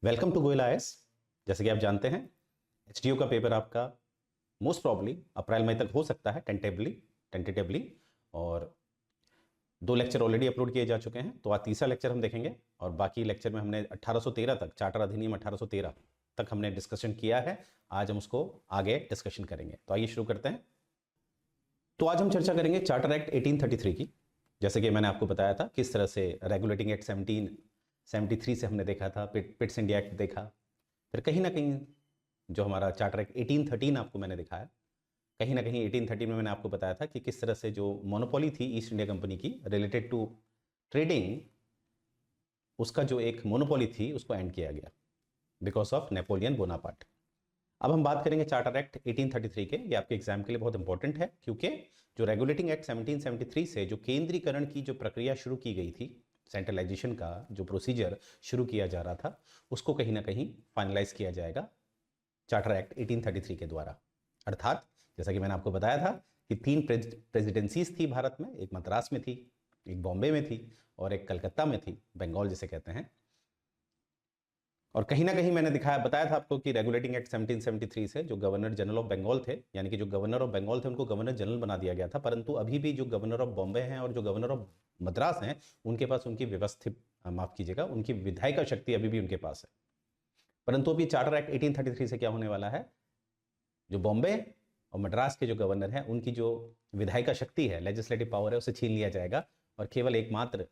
Welcome to Goyal IAS. जैसे कि आप जानते हैं एचडीओ का पेपर आपका मोस्ट प्रॉब्ली अप्रैल मई तक हो सकता है टेंटेटिवली। और 2 लेक्चर ऑलरेडी अपलोड किए जा चुके हैं, तो आज तीसरा लेक्चर हम देखेंगे। और बाकी लेक्चर में हमने 1813 तक, चार्टर अधिनियम 1813 तक हमने डिस्कशन किया है। आज हम उसको आगे डिस्कशन करेंगे। तो आइए शुरू करते हैं। तो आज हम चर्चा करेंगे चार्टर एक्ट 1833 की। जैसे कि मैंने आपको बताया था किस तरह से रेगुलेटिंग एक्ट 1773 से हमने देखा था, पिट्स इंडिया एक्ट देखा, फिर कहीं ना कहीं जो हमारा चार्टर एक्ट 1813 आपको मैंने दिखाया। कहीं ना कहीं 1813 में मैंने आपको बताया था कि किस तरह से जो मोनोपोली थी ईस्ट इंडिया कंपनी की रिलेटेड टू ट्रेडिंग, उसका जो एक मोनोपोली थी उसको एंड किया गया बिकॉज ऑफ नेपोलियन बोनापार्ट। अब हम बात करेंगे चार्टर एक्ट 1833 के। ये आपके एग्जाम के लिए बहुत इंपॉर्टेंट है, क्योंकि जो रेगुलेटिंग एक्ट 1773 से जो केंद्रीकरण की जो प्रक्रिया शुरू की गई थी, सेंट्रलाइजेशन का जो प्रोसीजर शुरू किया जा रहा था, उसको कहीं ना कहीं फाइनलाइज किया जाएगा चार्टर एक्ट 1833 के द्वारा। अर्थात जैसा कि मैंने आपको बताया था कि 3 प्रेसिडेंसीज थी भारत में। एक मद्रास में थी, एक बॉम्बे में थी और एक कलकत्ता में थी, बंगाल जिसे कहते हैं। और कहीं ना कहीं मैंने बताया था आपको कि रेगुलेटिंग एक्ट 1773 से जो गवर्नर जनरल ऑफ बंगाल थे, यानी कि जो गवर्नर ऑफ बंगाल थे, उनको गवर्नर जनरल बना दिया गया था। परंतु अभी भी जो गवर्नर ऑफ बॉम्बे हैं और जो गवर्नर ऑफ मद्रास हैं, उनके पास उनकी व्यवस्थित, माफ कीजिएगा, उनकी विधायिका शक्ति अभी भी उनके पास है। परंतु अभी चार्टर एक्ट 1833 से क्या होने वाला है, जो बॉम्बे और मद्रास के जो गवर्नर हैं उनकी जो विधायिका शक्ति है, लेजिस्लेटिव पावर है, उसे छीन लिया जाएगा और केवल एकमात्र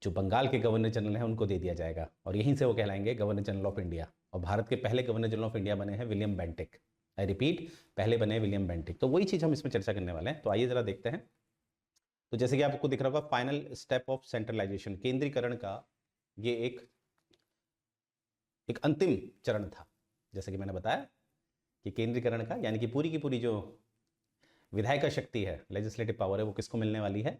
जो बंगाल के गवर्नर जनरल हैं उनको दे दिया जाएगा। और यहीं से वो कहलाएंगे गवर्नर जनरल ऑफ इंडिया। और भारत के पहले गवर्नर जनरल ऑफ इंडिया बने हैं विलियम बेंटिक। आई रिपीट, पहले बने हैं विलियम बेंटिक। तो वही चीज़ हम इसमें चर्चा करने वाले हैं। तो आइए जरा देखते हैं। तो जैसे कि आपको दिख रहा होगा, फाइनल स्टेप ऑफ सेंट्रलाइजेशन, केंद्रीकरण का ये एक अंतिम चरण था। जैसे कि मैंने बताया कि केंद्रीकरण का यानी कि पूरी की पूरी जो विधायिका शक्ति है, लेजिस्लेटिव पावर है, वो किसको मिलने वाली है,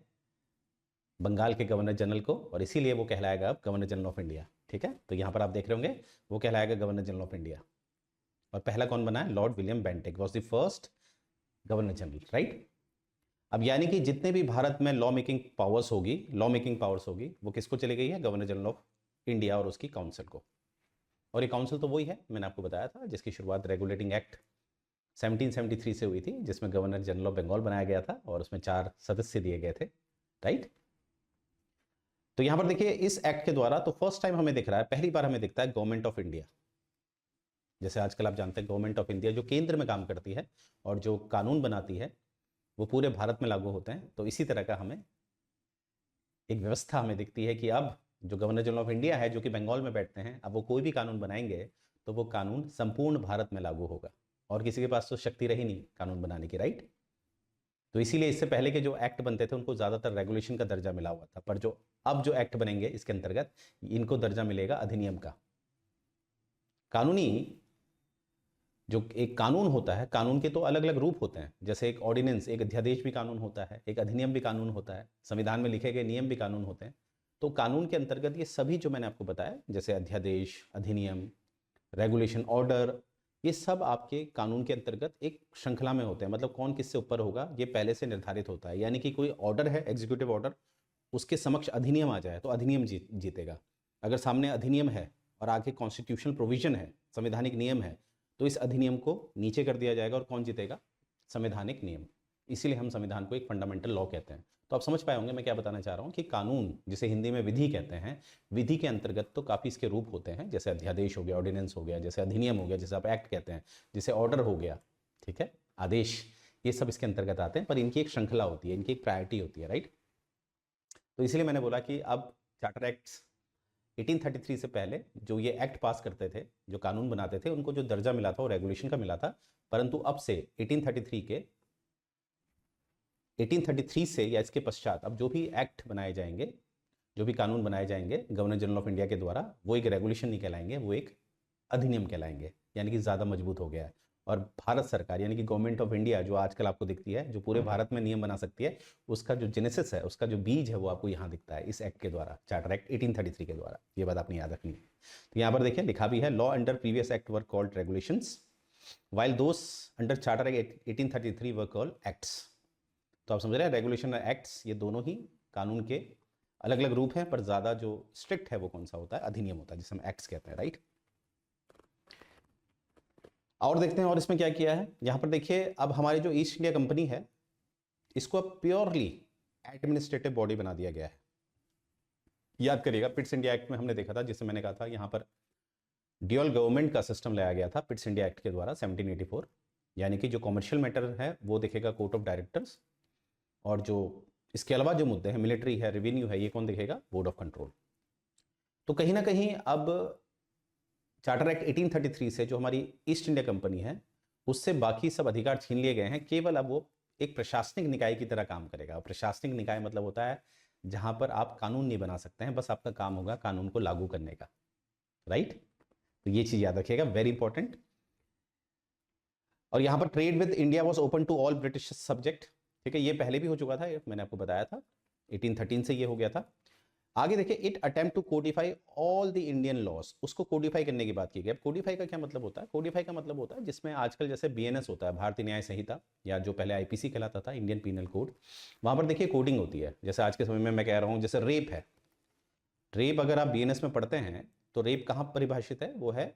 बंगाल के गवर्नर जनरल को। और इसीलिए वो कहलाएगा अब गवर्नर जनरल ऑफ इंडिया। ठीक है, तो यहाँ पर आप देख रहे होंगे वो कहलाएगा गवर्नर जनरल ऑफ इंडिया। और पहला कौन बना है, Lord William Bentinck was the first governor general, right. अब यानी कि जितने भी भारत में लॉ मेकिंग पावर्स होगी वो किसको चली गई है, गवर्नर जनरल ऑफ इंडिया और उसकी काउंसिल को। और ये काउंसिल तो वही है, मैंने आपको बताया था, जिसकी शुरुआत रेगुलेटिंग एक्ट 1773 से हुई थी, जिसमें गवर्नर जनरल ऑफ बंगाल बनाया गया था और उसमें 4 सदस्य दिए गए थे, राइट। तो यहां पर देखिए इस एक्ट के द्वारा तो फर्स्ट टाइम हमें दिख रहा है, पहली बार हमें दिखता है गवर्नमेंट ऑफ इंडिया। जैसे आजकल आप जानते हैं गवर्नमेंट ऑफ इंडिया जो केंद्र में काम करती है और जो कानून बनाती है वो पूरे भारत में लागू होते हैं। तो इसी तरह का हमें एक व्यवस्था हमें दिखती है कि अब जो गवर्नर जनरल ऑफ इंडिया है, जो कि बंगाल में बैठते हैं, अब वो कोई भी कानून बनाएंगे तो वो कानून संपूर्ण भारत में लागू होगा। और किसी के पास तो शक्ति रही नहीं कानून बनाने की, राइट। तो इसीलिए इससे पहले के जो एक्ट बनते थे उनको ज़्यादातर रेगुलेशन का दर्जा मिला हुआ था, पर जो अब जो एक्ट बनेंगे इसके अंतर्गत इनको दर्जा मिलेगा अधिनियम का। कानूनी जो एक कानून होता है, कानून के तो अलग अलग रूप होते हैं। जैसे एक ऑर्डिनेंस, एक अध्यादेश भी कानून होता है, एक अधिनियम भी कानून होता है, संविधान में लिखे गए नियम भी कानून होते हैं। तो कानून के अंतर्गत ये सभी जो मैंने आपको बताया, जैसे अध्यादेश, अधिनियम, रेगुलेशन, ऑर्डर, ये सब आपके कानून के अंतर्गत एक श्रृंखला में होते हैं। मतलब कौन किससे ऊपर होगा ये पहले से निर्धारित होता है। यानी कि कोई ऑर्डर है, एग्जीक्यूटिव ऑर्डर, उसके समक्ष अधिनियम आ जाए तो अधिनियम जीतेगा। अगर सामने अधिनियम है और आगे कॉन्स्टिट्यूशनल प्रोविजन है, संवैधानिक नियम है, तो इस अधिनियम को नीचे कर दिया जाएगा और कौन जीतेगा, संवैधानिक नियम। इसीलिए हम संविधान को एक फंडामेंटल लॉ कहते हैं। तो आप समझ पाए होंगे मैं क्या बताना चाह रहा हूँ कि कानून, जिसे हिंदी में विधि कहते हैं, विधि के अंतर्गत तो काफ़ी इसके रूप होते हैं। जैसे अध्यादेश हो गया, ऑर्डिनेंस हो गया, जैसे अधिनियम हो गया, जैसे आप एक्ट कहते हैं, जैसे ऑर्डर हो गया, ठीक है, आदेश, ये सब इसके अंतर्गत आते हैं। पर इनकी एक श्रृंखला होती है, इनकी एक प्रायोरिटी होती है, राइट। तो इसलिए मैंने बोला कि अब चार्टर एक्ट 1833 से पहले जो ये एक्ट पास करते थे, जो कानून बनाते थे, उनको जो दर्जा मिला था वो रेगुलेशन का मिला था। परंतु अब से 1833 से या इसके पश्चात अब जो भी एक्ट बनाए जाएंगे, जो भी कानून बनाए जाएंगे गवर्नर जनरल ऑफ इंडिया के द्वारा, वो एक रेगुलेशन नहीं कहलाएंगे, वो एक अधिनियम कहलाएंगे। यानी कि ज़्यादा मजबूत हो गया है। और भारत सरकार यानी कि गवर्नमेंट ऑफ इंडिया जो आजकल आपको दिखती है, जो पूरे भारत में नियम बना सकती है, उसका जो जेनेसिस है, उसका जो बीज है, वो आपको यहाँ दिखता है इस एक्ट के द्वारा, चार्टर एक्ट 1833 के द्वारा। ये बात आपने याद रखनी है। तो यहाँ पर देखिए लिखा भी है, law under previous act were called regulations while those under charter act 1833 were called acts। तो आप समझ रहे हैं, रेगुलेशन और एक्ट्स ये दोनों ही कानून के अलग अलग रूप हैं, पर ज़्यादा जो स्ट्रिक्ट है वो कौन सा होता है? अधिनियम होता है, जिसे हम एक्ट्स कहते हैं, राइट। और देखते हैं और इसमें क्या किया है। यहाँ पर देखिए, अब हमारी जो ईस्ट इंडिया कंपनी है, इसको अब प्योरली एडमिनिस्ट्रेटिव बॉडी बना दिया गया है। याद करिएगा, पिट्स इंडिया एक्ट में हमने देखा था, जिससे मैंने कहा था यहाँ पर ड्यूअल गवर्नमेंट का सिस्टम लाया गया था पिट्स इंडिया एक्ट के द्वारा 1784, यानी कि जो कॉमर्शियल मैटर है वो देखेगा कोर्ट ऑफ डायरेक्टर्स, और जो इसके अलावा जो मुद्दे हैं, मिलिट्री है, रेवेन्यू है, ये कौन देखेगा? Board of control. तो कहीं ना कहीं अब चार्टर एक्ट 1833 से जो हमारी ईस्ट इंडिया कंपनी है, उससे बाकी सब अधिकार छीन लिए गए हैं। केवल अब वो एक प्रशासनिक निकाय की तरह काम करेगा। प्रशासनिक निकाय मतलब होता है जहां पर आप कानून नहीं बना सकते हैं, बस आपका काम होगा कानून को लागू करने का, राइट। तो ये चीज याद रखिएगा, वेरी इंपॉर्टेंट। और यहां पर trade with India was open to all British subject, ठीक है, ये पहले भी हो चुका था, मैंने आपको बताया था, 1813 से ये हो गया था। आगे देखिए, it attempt to codify all the Indian laws, उसको कोडिफाई करने की बात की गई। अब कोडिफाई का क्या मतलब होता है? कोडिफाई का मतलब होता है जिसमें आजकल जैसे बीएनएस होता है, भारतीय न्याय संहिता, या जो पहले आईपीसी कहलाता था, इंडियन पीनल कोड, वहां पर देखिए कोडिंग होती है। जैसे आज के समय में मैं कह रहा हूं, जैसे रेप है, रेप अगर आप बीएनएस में पढ़ते हैं तो रेप कहां परिभाषित है? वो है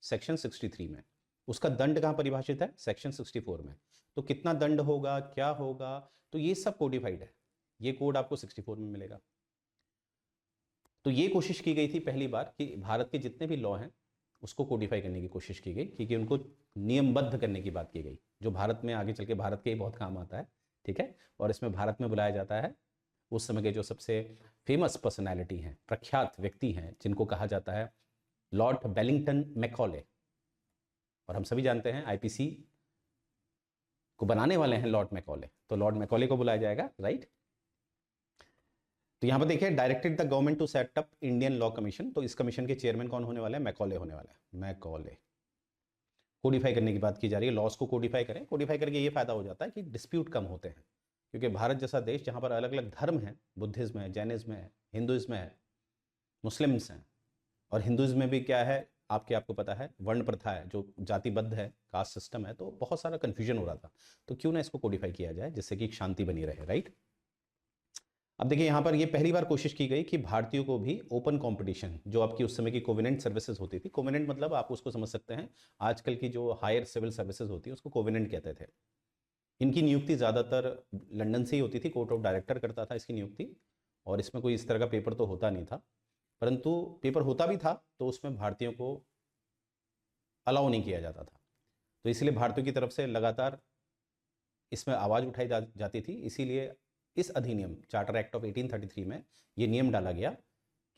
सेक्शन 63 में। उसका दंड कहां परिभाषित है? सेक्शन 64 में। तो कितना दंड होगा, क्या होगा, तो ये सब कोडिफाइड है। ये कोड आपको 64 में मिलेगा। तो ये कोशिश की गई थी पहली बार कि भारत के जितने भी लॉ हैं उसको कोडिफाई करने की कोशिश की गई, क्योंकि उनको नियमबद्ध करने की बात की गई, जो भारत में आगे चल के भारत के ही बहुत काम आता है, ठीक है। और इसमें भारत में बुलाया जाता है उस समय के जो सबसे फेमस पर्सनैलिटी हैं, प्रख्यात व्यक्ति हैं, जिनको कहा जाता है लॉर्ड वेलिंगटन मैकॉले। और हम सभी जानते हैं आईपीसी को बनाने वाले हैं लॉर्ड मैकॉले, तो लॉर्ड मैकॉले को बुलाया जाएगा, राइट। तो यहां पर देखिए, directed the government to set up Indian law commission, तो इस कमीशन के चेयरमैन कौन होने वाले हैं? मैकॉले होने वाले हैं, मैकॉले। कोडिफाई करने की बात की जा रही है, लॉस को कोडिफाई करें। कोडिफाई करके ये फायदा हो जाता है कि डिस्प्यूट कम होते हैं, क्योंकि भारत जैसा देश जहां पर अलग अलग धर्म है, बुद्धिज्म है, जैनिज्म है, हिंदुइज्म है, मुस्लिम्स हैं, और हिंदुइज्म में भी क्या है, आपको पता है, वर्ण प्रथा है, जो जातिबद्ध है, कास्ट सिस्टम है, तो बहुत सारा कंफ्यूजन हो रहा था। तो क्यों ना इसको कोडिफाई किया जाए, जिससे कि शांति बनी रहे, राइट। अब देखिए, यहाँ पर ये पहली बार कोशिश की गई कि भारतीयों को भी ओपन कंपटीशन, जो आपकी उस समय की कोविनेंट सर्विसेज होती थी, कोविनेंट मतलब आप उसको समझ सकते हैं, आजकल की जो हायर सिविल सर्विसेज होती है उसको कोविनेंट कहते थे। इनकी नियुक्ति ज़्यादातर लंदन से ही होती थी, कोर्ट ऑफ डायरेक्टर करता था इसकी नियुक्ति, और इसमें कोई इस तरह का पेपर तो होता नहीं था, परंतु पेपर होता भी था तो उसमें भारतीयों को अलाउ नहीं किया जाता था। तो इसलिए भारतीयों की तरफ से लगातार इसमें आवाज़ उठाई जाती थी। इसीलिए इस अधिनियम चार्टर एक्ट ऑफ 1833 में ये नियम डाला गया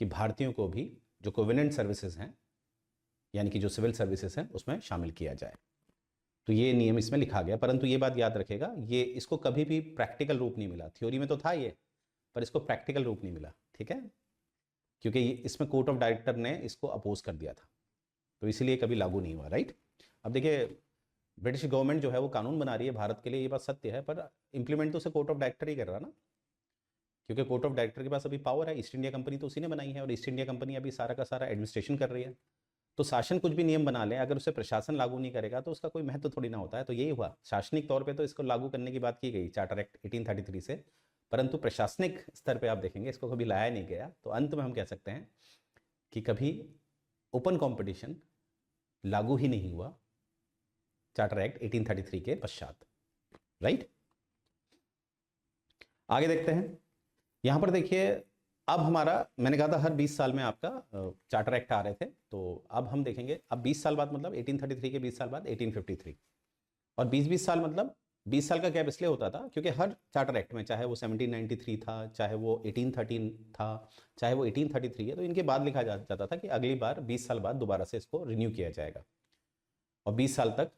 कि भारतीयों को भी जो कोवेनेंट सर्विसेज हैं, यानी कि जो सिविल सर्विसेज हैं, उसमें शामिल किया जाए। तो ये नियम इसमें लिखा गया, परंतु ये बात याद रखेगा, ये इसको कभी भी प्रैक्टिकल रूप नहीं मिला। थ्योरी में तो था ये, पर इसको प्रैक्टिकल रूप नहीं मिला, ठीक है, क्योंकि इसमें कोर्ट ऑफ डायरेक्टर ने इसको अपोज कर दिया था, तो इसलिए कभी लागू नहीं हुआ, राइट। अब देखिए, ब्रिटिश गवर्नमेंट जो है वो कानून बना रही है भारत के लिए, ये बात सत्य है, पर इंप्लीमेंट तो उसे कोर्ट ऑफ डायरेक्टर ही कर रहा ना, क्योंकि कोर्ट ऑफ डायरेक्टर के पास अभी पावर है। ईस्ट इंडिया कंपनी तो उसी ने बनाई है, और ईस्ट इंडिया कंपनी अभी सारा का सारा एडमिनिस्ट्रेशन कर रही है। तो शासन कुछ भी नियम बना ले, अगर उसे प्रशासन लागू नहीं करेगा तो उसका कोई महत्व थोड़ी ना होता है। तो यही हुआ, शासनिक तौर पर तो इसको लागू करने की बात की गई चार्टर एक्ट 1833 से, परंतु प्रशासनिक स्तर पर आप देखेंगे इसको कभी लाया नहीं गया। तो अंत में हम कह सकते हैं कि कभी ओपन कॉम्पिटिशन लागू ही नहीं हुआ चार्टर एक्ट 1833 के पश्चात, राइट। आगे देखते हैं, यहां पर देखिए, अब हमारा, मैंने कहा था हर 20 साल में आपका चार्टर एक्ट आ रहे थे, तो अब हम देखेंगे, अब 20 साल बाद मतलब 1833 के 20 साल बाद 1853, और 20-20 साल मतलब 20 साल का गैप इसलिए होता था क्योंकि हर चार्टर एक्ट में, चाहे वो 1793 था, चाहे वो 1813 था, चाहे वो 1833 है, तो इनके बाद लिखा जाता था कि अगली बार 20 साल बाद दोबारा से इसको रिन्यू किया जाएगा, और 20 साल तक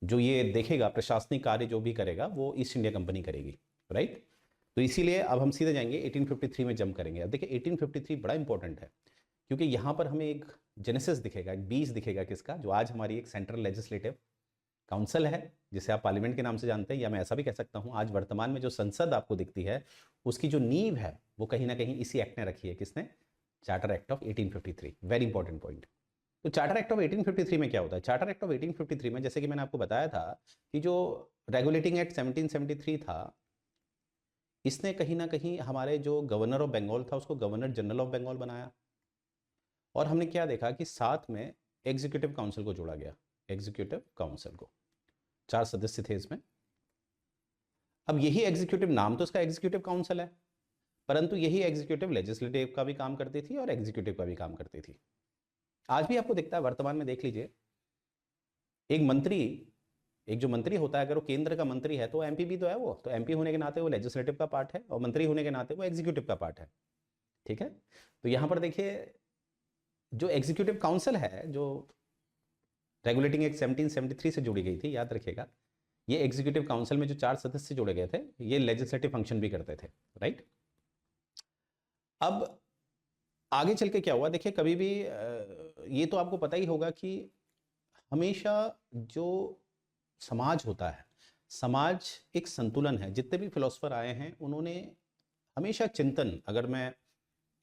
जो ये देखेगा प्रशासनिक कार्य जो भी करेगा वो ईस्ट इंडिया कंपनी करेगी, राइट। तो इसीलिए अब हम सीधे जाएंगे 1853 में जंप करेंगे। अब देखिए 1853 बड़ा इंपॉर्टेंट है, क्योंकि यहाँ पर हमें एक जेनेसिस दिखेगा, एक बीज दिखेगा किसका, जो आज हमारी एक सेंट्रल लेजिस्लेटिव काउंसिल है, जिसे आप पार्लियामेंट के नाम से जानते हैं, या मैं ऐसा भी कह सकता हूँ आज वर्तमान में जो संसद आपको दिखती है, उसकी जो नींव है वो कहीं ना कहीं इसी एक्ट ने रखी है। किसने? Charter act of 1853। Very important point. तो चार्टर एक्ट ऑफ 1853 में क्या होता है? चार्टर एक्ट ऑफ 1853 में, जैसे कि मैंने आपको बताया था कि जो रेगुलेटिंग एक्ट 1773 था, इसने कहीं ना कहीं हमारे जो गवर्नर ऑफ बंगाल था उसको गवर्नर जनरल ऑफ बंगाल बनाया। और हमने क्या देखा कि साथ में एग्जीक्यूटिव काउंसिल को जोड़ा गया, एग्जीक्यूटिव काउंसिल को, 4 सदस्य थे इसमें। अब यही एग्जीक्यूटिव, नाम तो इसका एग्जीक्यूटिव काउंसिल है, परंतु यही एग्जीक्यूटिव लेजिस्लेटिव का भी काम करती थी और एग्जीक्यूटिव का भी काम करती थी। आज भी आपको दिखता है, वर्तमान में देख लीजिए, एक मंत्री, एक जो मंत्री होता है, अगर वो केंद्र का मंत्री है तो एमपी भी तो है, वो तो एमपी होने के नाते वो लेजिस्लेटिव का पार्ट है, और मंत्री होने के नाते वो एग्जीक्यूटिव का पार्ट है। ठीक है, तो यहां पर देखिए जो एग्जीक्यूटिव काउंसिल है, जो रेगुलेटिंग एक्ट 1773 से जुड़ी गई थी, याद रखिएगा, ये एग्जीक्यूटिव काउंसिल में जो 4 सदस्य जोड़े गए थे, ये लेजिस्लेटिव फंक्शन भी करते थे, राइट। अब आगे चल के क्या हुआ, देखिए कभी भी ये तो आपको पता ही होगा कि हमेशा जो समाज होता है, समाज एक संतुलन है। जितने भी फिलोसफर आए हैं उन्होंने हमेशा चिंतन, अगर मैं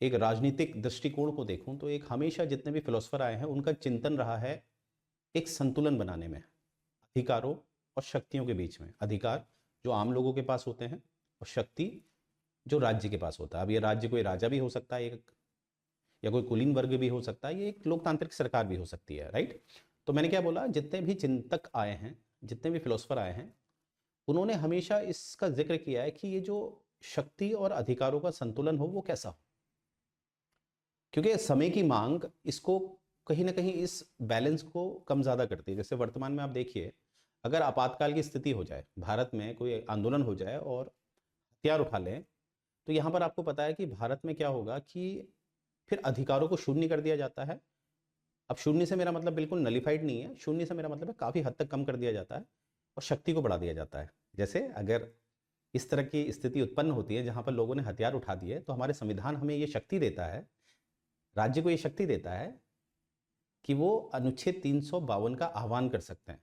एक राजनीतिक दृष्टिकोण को देखूं तो एक हमेशा जितने भी फिलोसफर आए हैं उनका चिंतन रहा है एक संतुलन बनाने में, अधिकारों और शक्तियों के बीच में। अधिकार जो आम लोगों के पास होते हैं और शक्ति जो राज्य के पास होता है। अब ये राज्य कोई राजा भी हो सकता है एक, या कोई कुलीन वर्ग भी हो सकता है, ये एक लोकतांत्रिक सरकार भी हो सकती है, राइट। तो मैंने क्या बोला, जितने भी चिंतक आए हैं, जितने भी फिलोसफर आए हैं, उन्होंने हमेशा इसका जिक्र किया है कि ये जो शक्ति और अधिकारों का संतुलन हो वो कैसा हो, क्योंकि समय की मांग इसको कहीं ना कहीं इस बैलेंस को कम ज़्यादा करती है। जैसे वर्तमान में आप देखिए, अगर आपातकाल की स्थिति हो जाए, भारत में कोई आंदोलन हो जाए और हथियार उठा लें, तो यहाँ पर आपको पता है कि भारत में क्या होगा कि फिर अधिकारों को शून्य कर दिया जाता है। अब शून्य से मेरा मतलब बिल्कुल नलिफाइड नहीं है, शून्य से मेरा मतलब है काफ़ी हद तक कम कर दिया जाता है और शक्ति को बढ़ा दिया जाता है। जैसे अगर इस तरह की स्थिति उत्पन्न होती है जहाँ पर लोगों ने हथियार उठा दिए, तो हमारे संविधान हमें ये शक्ति देता है, राज्य को ये शक्ति देता है कि वो अनुच्छेद 352 का आह्वान कर सकते हैं।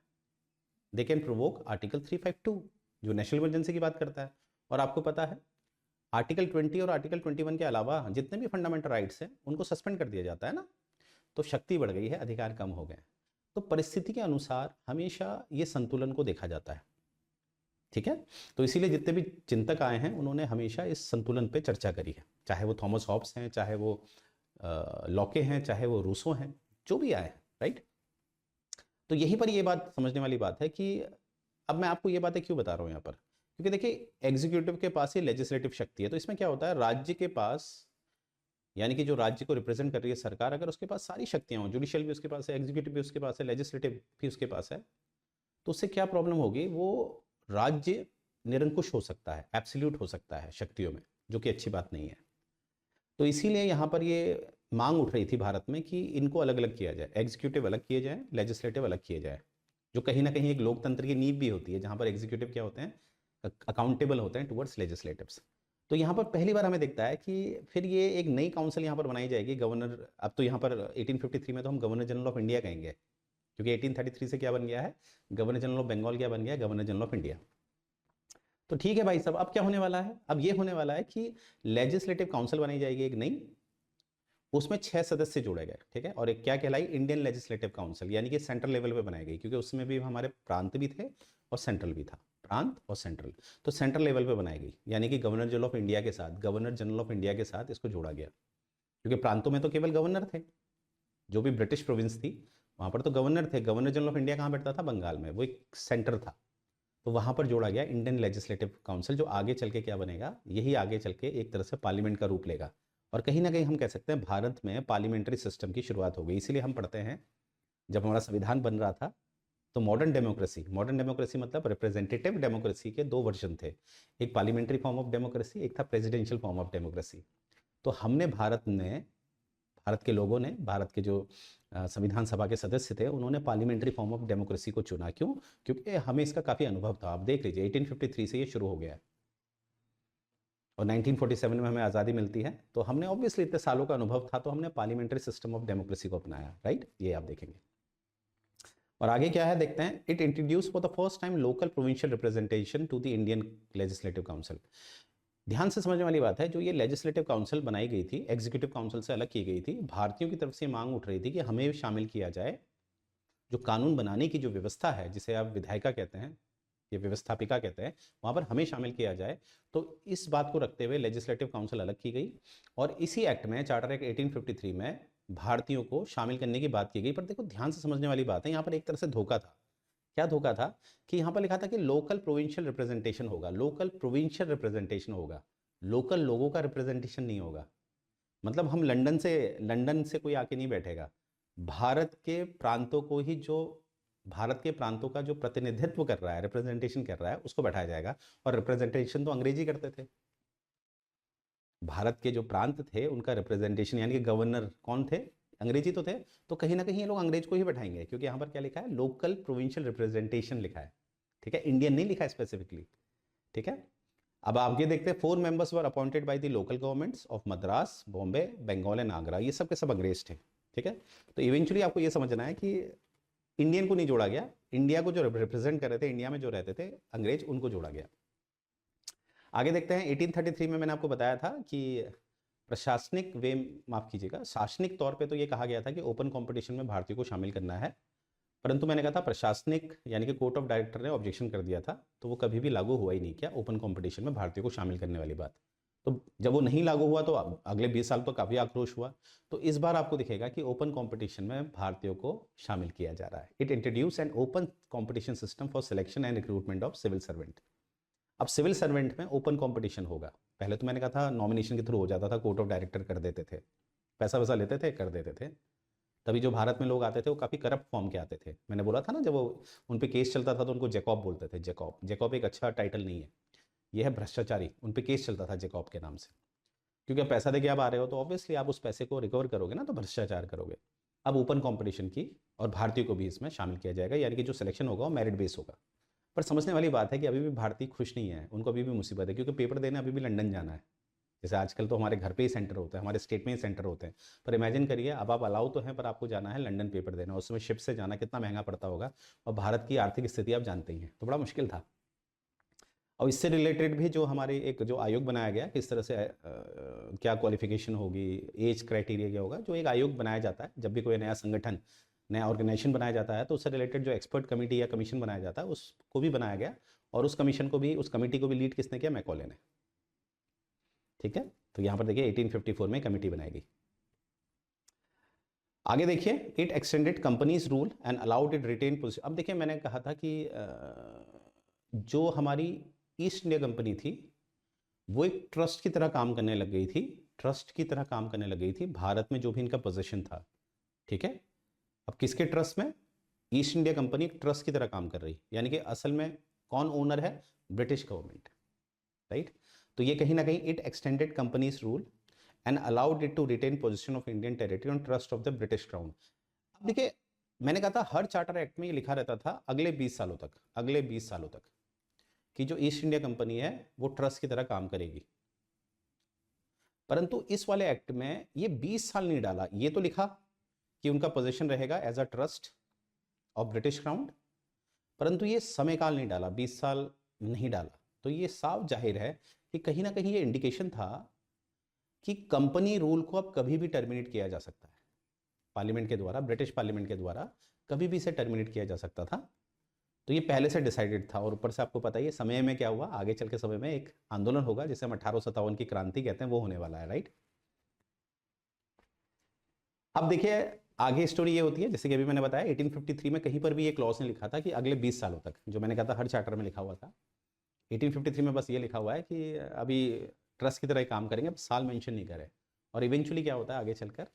दे कैन प्रोवोक आर्टिकल 352 जो नेशनल इमरजेंसी की बात करता है। और आपको पता है आर्टिकल 20 और आर्टिकल 21 के अलावा जितने भी फंडामेंटल राइट्स हैं उनको सस्पेंड कर दिया जाता है ना। तो शक्ति बढ़ गई है, अधिकार कम हो गए। तो परिस्थिति के अनुसार हमेशा ये संतुलन को देखा जाता है, ठीक है। तो इसीलिए जितने भी चिंतक आए हैं उन्होंने हमेशा इस संतुलन पे चर्चा करी है, चाहे वो थॉमस हॉब्स हैं, चाहे वो लॉके हैं, चाहे वो रूसो हैं, जो भी आए हैं, राइट। तो यहीं पर ये बात समझने वाली बात है कि अब मैं आपको ये बातें क्यों बता रहा हूँ यहाँ पर, क्योंकि देखिए एग्जीक्यूटिव के पास ही लेजिस्लेटिव शक्ति है। तो इसमें क्या होता है, राज्य के पास, यानी कि जो राज्य को रिप्रेजेंट कर रही है सरकार, अगर उसके पास सारी शक्तियां हों, जुडिशियल भी उसके पास है, एग्जीक्यूटिव भी उसके पास है, लेजिस्लेटिव भी उसके पास है, तो उससे क्या प्रॉब्लम होगी, वो राज्य निरंकुश हो सकता है, एब्सोल्यूट हो सकता है शक्तियों में, जो कि अच्छी बात नहीं है। तो इसीलिए यहाँ पर ये मांग उठ रही थी भारत में कि इनको अलग अलग किया जाए, एग्जीक्यूटिव अलग किए जाए, लेजिस्लेटिव अलग किए जाए, जो कहीं ना कहीं एक लोकतंत्र की नींव भी होती है, जहाँ पर एग्जीक्यूटिव क्या होते हैं, अकाउंटेबल होते हैं टुवर्ड्स लेजिस्लेटिव्स। तो यहाँ पर पहली बार हमें दिखता है कि फिर ये एक नई काउंसिल यहाँ पर बनाई जाएगी, गवर्नर। अब तो यहाँ पर 1853 में तो हम गवर्नर जनरल ऑफ इंडिया कहेंगे, क्योंकि 1833 से क्या बन गया है, गवर्नर जनरल ऑफ बंगाल क्या बन गया, गवर्नर जनरल ऑफ इंडिया। तो ठीक है भाई साहब, अब क्या होने वाला है, अब ये होने वाला है कि लेजिस्लेटिव काउंसिल बनाई जाएगी एक नई, उसमें 6 सदस्य जोड़े गए, ठीक है। और एक क्या कहलाई, इंडियन लेजिस्लेटिव काउंसिल, यानी कि सेंट्रल लेवल पे बनाई गई, क्योंकि उसमें भी हमारे प्रांत भी थे और सेंट्रल भी था, प्रांत और सेंट्रल। तो सेंट्रल लेवल पे बनाई गई, यानी कि गवर्नर जनरल ऑफ इंडिया के साथ, गवर्नर जनरल ऑफ इंडिया के साथ इसको जोड़ा गया, क्योंकि प्रांतों में तो केवल गवर्नर थे, जो भी ब्रिटिश प्रोविंस थी वहाँ पर तो गवर्नर थे। गवर्नर जनरल ऑफ इंडिया कहाँ बैठता था, बंगाल में, वो एक सेंटर था। तो वहाँ पर जोड़ा गया इंडियन लेजिस्लेटिव काउंसिल, जो आगे चल के क्या बनेगा, यही आगे चल के एक तरह से पार्लियामेंट का रूप लेगा। और कहीं ना कहीं हम कह सकते हैं भारत में पार्लियामेंट्री सिस्टम की शुरुआत हो गई। इसीलिए हम पढ़ते हैं, जब हमारा संविधान बन रहा था तो मॉडर्न डेमोक्रेसी मतलब रिप्रेजेंटेटिव डेमोक्रेसी के 2 वर्जन थे, एक पार्लियामेंट्री फॉर्म ऑफ डेमोक्रेसी, एक था प्रेसिडेंशियल फॉर्म ऑफ डेमोक्रेसी। तो हमने भारत के लोगों ने, भारत के जो संविधान सभा के सदस्य थे, उन्होंने पार्लियामेंट्री फॉर्म ऑफ डेमोक्रेसी को चुना। क्यों? क्योंकि हमें इसका काफ़ी अनुभव था। आप देख लीजिए 1853 से ये शुरू हो गया है और 1947 में हमें आज़ादी मिलती है। तो हमने ऑब्वियसली इतने सालों का अनुभव था, तो हमने पार्लियामेंट्री सिस्टम ऑफ डेमोक्रेसी को अपनाया, राइट। ये आप देखेंगे। और आगे क्या है देखते हैं, it introduce for the first time local provincial representation to the Indian legislative council. ध्यान से समझने वाली बात है, जो ये लेजिस्लेटिव काउंसिल बनाई गई थी, एग्जीक्यूटिव काउंसिल से अलग की गई थी, भारतीयों की तरफ से मांग उठ रही थी कि हमें शामिल किया जाए। जो कानून बनाने की जो व्यवस्था है, जिसे आप विधायिका कहते हैं, ये व्यवस्थापिका कहते हैं, वहाँ पर हमें शामिल किया जाए। तो इस बात को रखते हुए लेजिस्लेटिव काउंसिल अलग की गई और इसी एक्ट में, चार्टर एक्ट 1853 में भारतीयों को शामिल करने की बात की गई। पर देखो ध्यान से समझने वाली बात है, यहाँ पर एक तरह से धोखा था। क्या धोखा था कि यहाँ पर लिखा था कि लोकल प्रोविंशियल रिप्रेजेंटेशन होगा, लोकल प्रोविंशियल रिप्रेजेंटेशन होगा, लोकल लोगों का रिप्रेजेंटेशन नहीं होगा। मतलब हम लंदन से कोई आके नहीं बैठेगा, भारत के प्रांतों को ही, जो भारत के प्रांतों का जो प्रतिनिधित्व कर रहा है, रिप्रेजेंटेशन कर रहा है, उसको बैठाया जाएगा। और रिप्रेजेंटेशन तो अंग्रेजी करते थे, भारत के जो प्रांत थे उनका रिप्रेजेंटेशन यानी कि गवर्नर कौन थे, अंग्रेजी तो थे। तो कहीं ना कहीं ये लोग अंग्रेज को ही बैठाएंगे, क्योंकि यहाँ पर क्या लिखा है, लोकल प्रोविंशियल रिप्रेजेंटेशन लिखा है, ठीक है, इंडियन नहीं लिखा है स्पेसिफिकली, ठीक है। अब आप ये देखते हैं 4 members were appointed by the local governments of Madras, Bombay, Bengal and Agra. ये सब के सब अंग्रेज थे, ठीक है। तो इवेंचुअली आपको ये समझना है कि इंडियन को नहीं जोड़ा गया, इंडिया को जो रिप्रेजेंट कर रहे थे, इंडिया में जो रहते थे अंग्रेज, उनको जोड़ा गया। आगे देखते हैं 1833 में मैंने आपको बताया था कि प्रशासनिक वे, माफ कीजिएगा, शासनिक तौर पे तो ये कहा गया था कि ओपन कंपटीशन में भारतीयों को शामिल करना है, परंतु मैंने कहा था प्रशासनिक यानी कि कोर्ट ऑफ डायरेक्टर ने ऑब्जेक्शन कर दिया था, तो वो कभी भी लागू हुआ ही नहीं, क्या ओपन कंपटीशन में भारतीयों को शामिल करने वाली बात। तो जब वो नहीं लागू हुआ तो अगले 20 साल तो काफ़ी आक्रोश हुआ। तो इस बार आपको दिखेगा कि ओपन कंपटीशन में भारतीयों को शामिल किया जा रहा है। It introduce an open competition system for selection and recruitment of civil servant. अब सिविल सर्वेंट में ओपन कंपटीशन होगा। पहले तो मैंने कहा था नॉमिनेशन के थ्रू हो जाता था, कोर्ट ऑफ डायरेक्टर कर देते थे, पैसा वैसा लेते थे, कर देते थे। तभी जो भारत में लोग आते थे वो काफ़ी करप्ट फॉर्म के आते थे। मैंने बोला था ना, जब वो उन पे केस चलता था तो उनको जैकॉब बोलते थे। जैकॉब, जैकॉब एक अच्छा टाइटल नहीं है, ये है भ्रष्टाचारी। उन पे केस चलता था जैकॉब के नाम से, क्योंकि आप पैसा देके आप आ रहे हो तो ऑब्वियसली आप उस पैसे को रिकवर करोगे ना, तो भ्रष्टाचार करोगे। अब ओपन कॉम्पिटिशन की और भारतीयों को भी इसमें शामिल किया जाएगा, यानी कि जो सिलेक्शन होगा वो मेरिट बेस होगा। पर समझने वाली बात है कि अभी भी भारतीय खुश नहीं है, उनको अभी भी मुसीबत है, क्योंकि पेपर देने अभी भी लंदन जाना है। जैसे आजकल तो हमारे घर पे ही सेंटर होता है, हमारे स्टेट में ही सेंटर होते हैं, पर इमेजिन करिए अब आप अलाउ तो हैं पर आपको जाना है लंदन पेपर देना, उसमें शिप से जाना कितना महंगा पड़ता होगा। और भारत की आर्थिक स्थिति आप जानते ही हैं, तो बड़ा मुश्किल था। और इससे रिलेटेड भी जो हमारे एक जो आयोग बनाया गया, किस तरह से क्या क्वालिफिकेशन होगी, एज क्राइटेरिया क्या होगा, जो एक आयोग बनाया जाता है जब भी कोई नया संगठन, नया ऑर्गेनाइजेशन बनाया जाता है, तो उससे रिलेटेड जो एक्सपर्ट कमेटी या कमीशन बनाया जाता है उसको भी बनाया गया। और उस कमीशन को भी, उस कमेटी को भी लीड किसने किया, मैकॉले ने, ठीक है। तो यहाँ पर देखिए 1854 में कमेटी बनाई गई। आगे देखिए, it extended companies rule and allowed it retain position. अब देखिए मैंने कहा था कि जो हमारी ईस्ट इंडिया कंपनी थी वो एक ट्रस्ट की तरह काम करने लग गई थी, ट्रस्ट की तरह काम करने लग गई थी भारत में जो भी इनका पोजीशन था, ठीक है। अब किसके ट्रस्ट में, ईस्ट इंडिया कंपनी एक ट्रस्ट की तरह काम कर रही, यानी कि असल में कौन ओनर है, ब्रिटिश गवर्नमेंट, राइट। तो ये कहीं ना कहीं it extended companies rule and allowed it to retain position of Indian territory on trust of the British crown. अब देखिए मैंने कहा था हर चार्टर एक्ट में ये लिखा रहता था अगले 20 सालों तक, अगले 20 सालों तक कि जो ईस्ट इंडिया कंपनी है वो ट्रस्ट की तरह काम करेगी। परंतु इस वाले एक्ट में ये 20 साल नहीं डाला, ये तो लिखा कि उनका पोजीशन रहेगा as a trust of British crown, परंतु ये समय काल नहीं डाला, 20 साल नहीं डाला। तो ये साफ जाहिर है कि कहीं ना कहीं ये इंडिकेशन था कि कंपनी रूल को अब कभी भी टर्मिनेट किया जा सकता है, पार्लियामेंट के द्वारा, ब्रिटिश पार्लियामेंट के द्वारा कभी भी इसे टर्मिनेट किया जा सकता था। तो ये पहले से डिसाइडेड था। और ऊपर से आपको पता ही है समय में क्या हुआ, आगे चल के समय में एक आंदोलन होगा जिसे हम 1857 की क्रांति कहते हैं, वो होने वाला है, राइट। अब देखिए आगे स्टोरी ये होती है, जैसे कि अभी मैंने बताया 1853 में कहीं पर भी ये क्लॉज नहीं लिखा था कि अगले 20 सालों तक, जो मैंने कहा था हर चार्टर में लिखा हुआ था। 1853 में बस ये लिखा हुआ है कि अभी ट्रस्ट की तरह ही काम करेंगे, अब साल मेंशन नहीं करे। और इवेंचुअली क्या होता है, आगे चलकर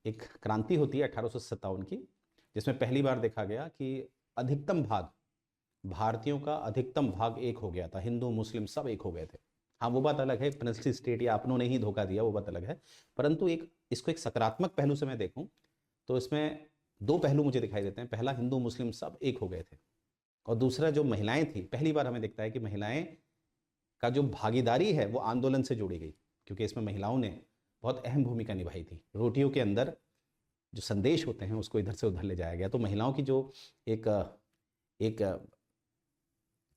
एक क्रांति होती है 1857 की, जिसमें पहली बार देखा गया कि अधिकतम भाग, भारतीयों का अधिकतम भाग एक हो गया था, हिंदू मुस्लिम सब एक हो गए थे। हाँ वो बात अलग है, प्रिंसली स्टेट या अपनों ने ही धोखा दिया, वो बात अलग है। परंतु एक इसको एक सकारात्मक पहलू से मैं देखूं तो इसमें दो पहलू मुझे दिखाई देते हैं। पहला, हिंदू मुस्लिम सब एक हो गए थे, और दूसरा जो महिलाएं थी, पहली बार हमें दिखता है कि महिलाएं का जो भागीदारी है वो आंदोलन से जोड़ी गई, क्योंकि इसमें महिलाओं ने बहुत अहम भूमिका निभाई थी। रोटियों के अंदर जो संदेश होते हैं उसको इधर से उधर ले जाया गया। तो महिलाओं की जो एक एक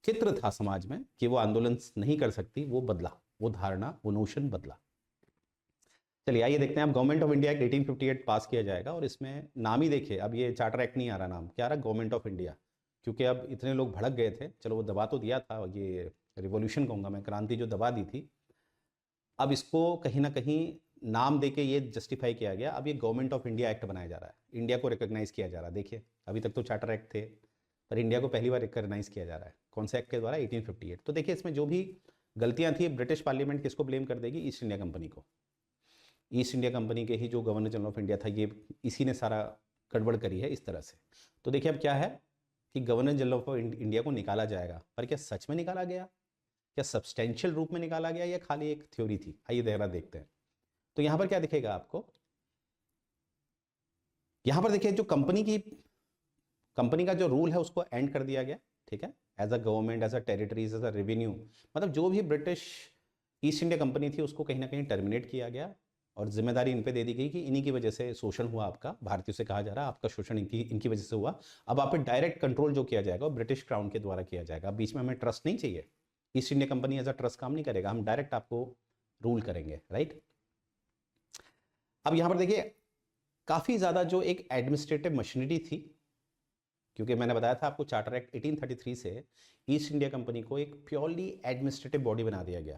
चित्र था समाज में कि वो आंदोलन नहीं कर सकती, वो बदला, वो धारणा, वो नोशन बदला। चलिए आइए देखते हैं। अब गवर्नमेंट ऑफ इंडिया एक्ट 1858 पास किया जाएगा, और इसमें नाम ही देखिए, अब ये चार्टर एक्ट नहीं आ रहा, नाम क्या आ रहा, गवर्नमेंट ऑफ इंडिया। क्योंकि अब इतने लोग भड़क गए थे, चलो वो दबा तो दिया था, ये रिवॉल्यूशन कहूँगा मैं, क्रांति जो दबा दी थी, अब इसको कहीं ना कहीं नाम देके ये जस्टिफाई किया गया, अब ये गवर्नमेंट ऑफ इंडिया एक्ट बनाया जा रहा है, इंडिया को रिकॉग्नाइज किया जा रहा है। देखिए अभी तक तो चार्टर एक्ट थे, पर इंडिया को पहली बार रिकॉग्नाइज किया जा रहा है। कौन से एक्ट के द्वारा? 1858। तो देखिए इसमें जो भी गलतियां थी, ब्रिटिश पार्लियामेंट किसको ब्लेम कर देगी? ईस्ट इंडिया कंपनी को। ईस्ट इंडिया कंपनी के ही जो गवर्नर जनरल ऑफ इंडिया था, ये इसी ने सारा गड़बड़ करी है इस तरह से। तो देखिए अब क्या है कि गवर्नर जनरल ऑफ इंडिया को निकाला जाएगा, पर क्या सच में निकाला गया? क्या सब्सटेंशियल रूप में निकाला गया या खाली एक थ्योरी थी? आइए जरा देखते हैं। तो यहां पर क्या दिखेगा आपको? यहां पर देखिए जो कंपनी का जो रूल है उसको एंड कर दिया गया, ठीक है, as a government, as a territories, as a revenue, मतलब जो भी ब्रिटिश ईस्ट इंडिया कंपनी थी उसको कहीं ना कहीं टर्मिनेट किया गया और जिम्मेदारी इन पे दे दी गई कि इन्हीं की वजह से शोषण हुआ आपका, भारतीयों से कहा जा रहा है आपका शोषण इनकी वजह से हुआ। अब आप पे डायरेक्ट कंट्रोल जो किया जाएगा वो ब्रिटिश क्राउन के द्वारा किया जाएगा। अब बीच में हमें ट्रस्ट नहीं चाहिए, East India company as a trust काम नहीं करेगा, हम डायरेक्ट आपको रूल करेंगे, राइट। अब यहां पर देखिए काफी ज्यादा जो एक एडमिनिस्ट्रेटिव मशीनरी थी, क्योंकि मैंने बताया था आपको चार्टर एक्ट 1833 से ईस्ट इंडिया कंपनी को एक प्योरली एडमिनिस्ट्रेटिव बॉडी बना दिया गया,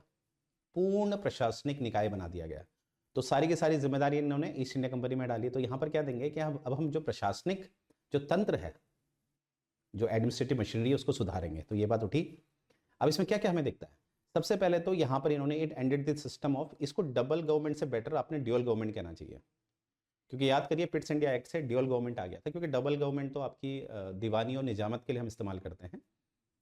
पूर्ण प्रशासनिक निकाय बना दिया गया। तो सारी की सारी जिम्मेदारी इन्होंने ईस्ट इंडिया कंपनी में डाली। तो यहाँ पर क्या देंगे कि अब हम जो प्रशासनिक जो तंत्र है, जो एडमिनिस्ट्रेटिव मशीनरी है, उसको सुधारेंगे। तो ये बात उठी। अब इसमें क्या क्या हमें दिखता है? सबसे पहले तो यहाँ पर इन्होंने it ended the system of, इसको डबल गवर्नमेंट से बेटर आपने ड्यूअल गवर्नमेंट कहना चाहिए, क्योंकि याद करिए पिट्स इंडिया एक्ट से ड्यूअल गवर्नमेंट आ गया था, क्योंकि डबल गवर्नमेंट तो आपकी दीवानी और निजामत के लिए हम इस्तेमाल करते हैं।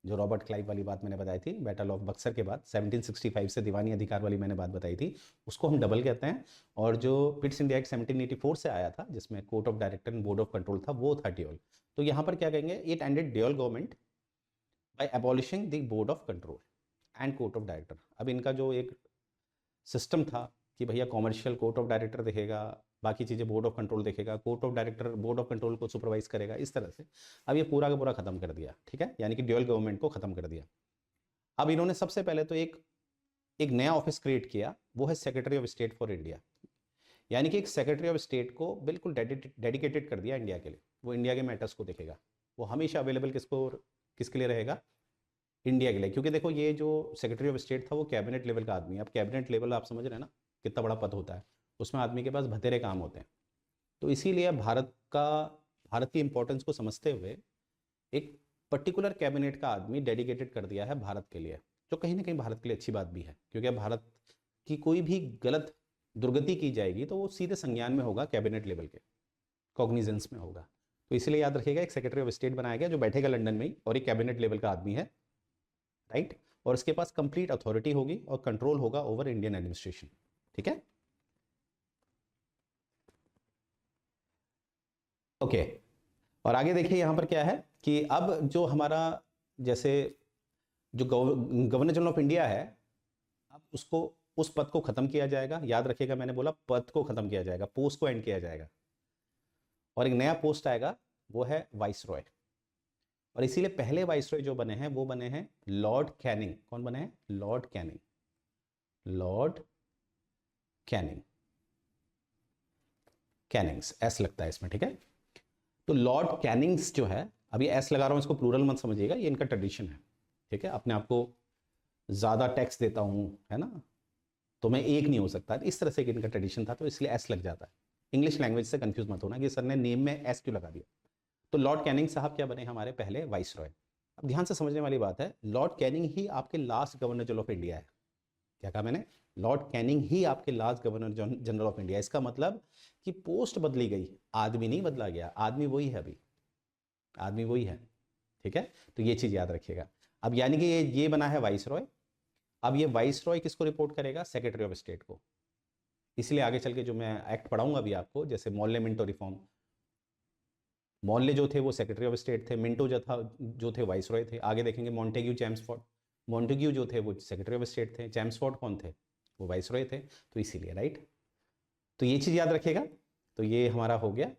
जो रॉबर्ट क्लाइव वाली बात मैंने बताई थी, बैटल ऑफ बक्सर के बाद 1765 से दीवानी अधिकार वाली मैंने बात बताई थी, उसको हम डबल कहते हैं। और जो पिट्स इंडिया एक्ट 1784 से आया था, जिसमें court of director and board of control था, वो था ड्यूअल। तो यहाँ पर क्या कहेंगे? It ended dual government by abolishing the board of control and court of director. अब इनका जो एक सिस्टम था कि भैया कॉमर्शियल कोर्ट ऑफ डायरेक्टर देखेगा, बाकी चीज़ें बोर्ड ऑफ कंट्रोल देखेगा, court of director board of control को सुपरवाइज करेगा, इस तरह से अब ये पूरा का पूरा खत्म कर दिया, ठीक है, यानी कि ड्यूअल गवर्नमेंट को खत्म कर दिया। अब इन्होंने सबसे पहले तो एक नया ऑफिस क्रिएट किया, वो है secretary of state for India, यानी कि एक सेक्रेटरी ऑफ स्टेट को बिल्कुल डेडिकेटेड कर दिया इंडिया के लिए। वो इंडिया के मैटर्स को देखेगा, वो हमेशा अवेलेबल किसके लिए रहेगा? इंडिया के लिए। क्योंकि देखो ये जो सेक्रेटरी ऑफ स्टेट था वो कैबिनेट लेवल का आदमी है। अब कैबिनेट लेवल आप समझ रहे हैं ना कितना बड़ा पद होता है, उसमें आदमी के पास बतेरे काम होते हैं। तो इसीलिए भारत की इंपॉर्टेंस को समझते हुए एक पर्टिकुलर कैबिनेट का आदमी डेडिकेटेड कर दिया है भारत के लिए, जो कहीं ना कहीं भारत के लिए अच्छी बात भी है, क्योंकि अब भारत की कोई भी गलत दुर्गति की जाएगी तो वो सीधे संज्ञान में होगा, कैबिनेट लेवल के कॉग्निजेंस में होगा। तो इसलिए याद रखिएगा एक सेक्रेटरी ऑफ स्टेट बनाया गया जो बैठेगा लंदन में ही, और एक कैबिनेट लेवल का आदमी है, राइट, और इसके पास कंप्लीट अथॉरिटी होगी और कंट्रोल होगा ओवर इंडियन एडमिनिस्ट्रेशन, ठीक है, ओके। और आगे देखिए यहां पर क्या है कि अब जो हमारा जैसे जो गवर्नर जनरल ऑफ इंडिया है, अब उसको उस पद को खत्म किया जाएगा। याद रखिएगा मैंने बोला पद को खत्म किया जाएगा, पोस्ट को एंड किया जाएगा, और एक नया पोस्ट आएगा, वो है वाइस रॉय। और इसीलिए पहले वाइस रॉय जो बने हैं वो बने हैं लॉर्ड कैनिंग। कौन बने हैं? Lord Canning, Lord Canning, Cannings S लगता है इसमें, ठीक है। तो लॉर्ड कैनिंग्स जो है, अभी एस लगा रहा हूं, इसको प्लूरल मत समझिएगा, ये इनका ट्रेडिशन है, ठीक है। अपने आप को ज्यादा टैक्स देता हूं, है ना, तो मैं एक नहीं हो सकता, इस तरह से इनका ट्रेडिशन था, तो इसलिए एस लग जाता है। इंग्लिश लैंग्वेज से कंफ्यूज मत होना कि सर ने नेम में एस क्यों लगा दिया। तो लॉर्ड कैनिंग साहब क्या बने? हमारे पहले वाइस रॉय। अब ध्यान से समझने वाली बात है, लॉर्ड कैनिंग ही आपके last governor general of India है। क्या कहा मैंने? लॉर्ड कैनिंग ही आपके last governor general of India. इसका मतलब कि पोस्ट बदली गई, आदमी नहीं बदला गया, आदमी वही है, अभी आदमी वही है, ठीक है। तो ये चीज याद रखिएगा। अब यानी कि ये बना है वाइस रॉय। अब ये वाइस रॉय किसको रिपोर्ट करेगा? सेक्रेटरी ऑफ स्टेट को। इसलिए आगे चल के जो मैं एक्ट पढ़ाऊंगा अभी आपको, जैसे मॉर्ले मिंटो रिफॉर्म, मॉर्ले जो थे वो सेक्रेटरी ऑफ स्टेट थे, मिंटो जो थे वाइस रॉय थे। आगे देखेंगे मॉन्टेग्यू चैम्सफोर्ड, मॉन्टेग्यू जो थे वो सेक्रेटरी ऑफ स्टेट थे, चैम्सफोर्ड कौन थे? वो वाइस रॉय थे। तो इसीलिए, राइट, तो ये चीज़ याद रखिएगा। तो ये हमारा हो गया।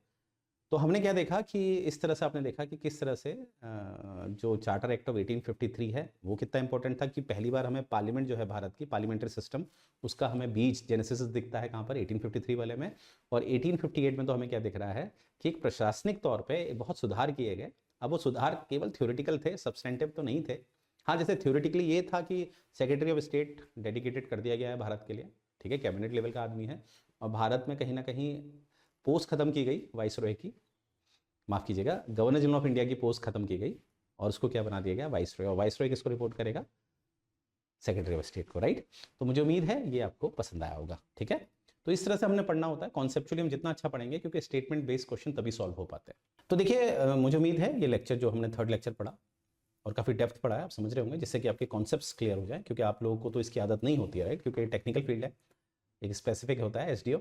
तो हमने क्या देखा कि इस तरह से आपने देखा कि किस तरह से जो चार्टर एक्ट ऑफ 1853 है वो कितना इंपॉर्टेंट था, कि पहली बार हमें पार्लियामेंट जो है भारत की पार्लियामेंट्री सिस्टम, उसका हमें बीज जेनेसिस दिखता है कहाँ पर? 1853 वाले में। और 1858 में तो हमें क्या दिख रहा है कि एक प्रशासनिक तौर पे बहुत सुधार किए गए, अब वो सुधार केवल थ्योरेटिकल थे, सब्सटेंटिव तो नहीं थे। हाँ, जैसे थ्योरेटिकली ये था कि सेक्रेटरी ऑफ स्टेट डेडिकेटेड कर दिया गया है भारत के लिए, ठीक है, कैबिनेट लेवल का आदमी है, और भारत में कहीं ना कहीं पोस्ट खत्म की गई वाइसरॉय की, माफ़ कीजिएगा, गवर्नर जनरल ऑफ इंडिया की पोस्ट खत्म की गई और उसको क्या बना दिया गया, वाइसरॉय। और वाइसरॉय किसको रिपोर्ट करेगा, सेक्रेटरी ऑफ स्टेट को, राइट। तो मुझे उम्मीद है ये आपको पसंद आया होगा, ठीक है। तो इस तरह से हमने पढ़ना होता है, कॉन्सेप्चुअली हम जितना अच्छा पढ़ेंगे, क्योंकि स्टेटमेंट बेस्ड क्वेश्चन तभी सॉल्व हो पाते हैं। तो देखिए मुझे उम्मीद है ये लेक्चर जो हमने थर्ड लेक्चर पढ़ा और काफ़ी डेप्थ पढ़ा है, आप समझ रहे होंगे, जिससे कि आपके कॉन्सेप्ट्स क्लियर हो जाए, क्योंकि आप लोगों को तो इसकी आदत नहीं होती है, राइट, क्योंकि टेक्निकल फील्ड है, एक स्पेसिफिक होता है एसडीओ,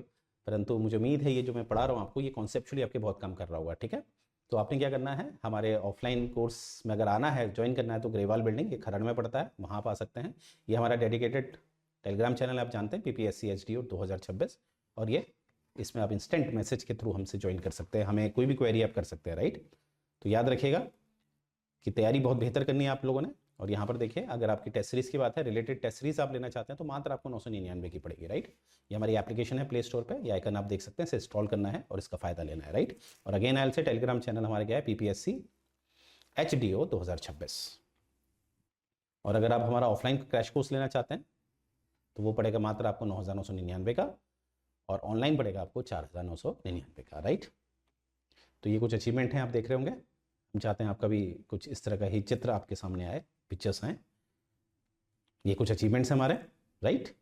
परंतु मुझे उम्मीद है ये जो मैं पढ़ा रहा हूँ आपको, ये कॉन्सेप्चुअली आपके बहुत काम कर रहा होगा, ठीक है। तो आपने क्या करना है, हमारे ऑफलाइन कोर्स में अगर आना है, ज्वाइन करना है, तो ग्रेवाल बिल्डिंग, ये खरड़ में पड़ता है, वहाँ आप आ सकते हैं। ये हमारा डेडिकेटेड टेलीग्राम चैनल आप जानते हैं, PPSC HDO 2026, और ये इसमें आप इंस्टेंट मैसेज के थ्रू हमसे ज्वाइन कर सकते हैं, हमें कोई भी क्वेरी आप कर सकते हैं, राइट। तो याद रखिएगा कि तैयारी बहुत बेहतर करनी है आप लोगों ने। और यहाँ पर देखिए, अगर आपकी टेस्ट सीरीज की बात है, रिलेटेड टेस्ट सीरीज आप लेना चाहते हैं, तो मात्र आपको 999 की पड़ेगी, राइट। ये हमारी एप्लीकेशन है प्ले स्टोर पे, ये आइकन आप देख सकते हैं, इसे इंस्टॉल करना है और इसका फायदा लेना है, राइट। और अगेन आई से टेलीग्राम चैनल हमारा क्या है, PPSC HDO 2026। और अगर आप हमारा ऑफलाइन क्रैश कोर्स लेना चाहते हैं, तो वो पड़ेगा मात्र आपको 9,999 का, और ऑनलाइन पड़ेगा आपको 4,999 का, राइट। तो ये कुछ अचीवमेंट हैं, आप देख रहे होंगे। हम चाहते हैं आपका भी कुछ इस तरह का ही चित्र आपके सामने आए, पिक्चर्स हैं, ये कुछ अचीवमेंट्स हैं हमारे, राइट।